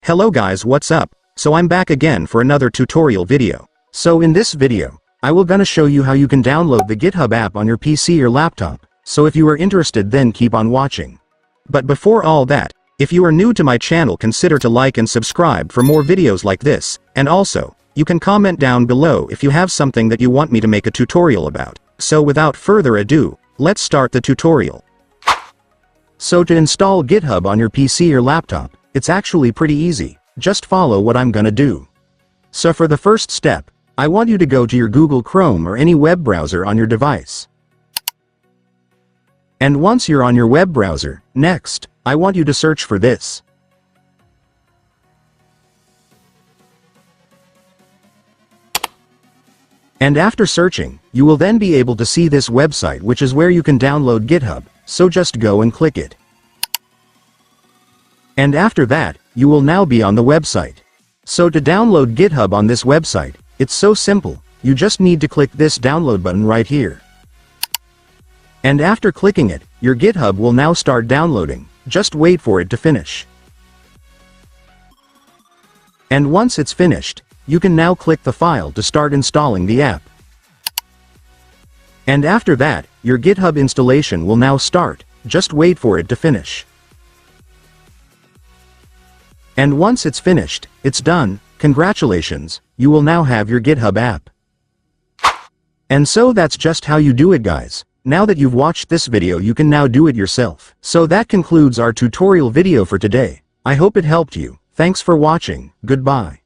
Hello guys, what's up? So I'm back again for another tutorial video. So in this video, I will gonna show you how you can download the GitHub app on your PC or laptop. So if you are interested, then keep on watching. But before all that, if you are new to my channel, consider to like and subscribe for more videos like this, and also, you can comment down below if you have something that you want me to make a tutorial about. So without further ado, let's start the tutorial. So to install GitHub on your PC or laptop, it's actually pretty easy. Just follow what I'm gonna do. So for the first step, I want you to go to your Google Chrome or any web browser on your device. And once you're on your web browser, next, I want you to search for this. And after searching, you will then be able to see this website, which is where you can download GitHub, so just go and click it. And after that, you will now be on the website. So to download GitHub on this website, it's so simple. You just need to click this download button right here. And after clicking it, your GitHub will now start downloading. Just wait for it to finish. And once it's finished, you can now click the file to start installing the app. And after that, your GitHub installation will now start. Just wait for it to finish. And once it's finished, it's done. Congratulations, you will now have your GitHub app. And so that's just how you do it, guys. Now that you've watched this video, you can now do it yourself. So that concludes our tutorial video for today. I hope it helped you. Thanks for watching. Goodbye.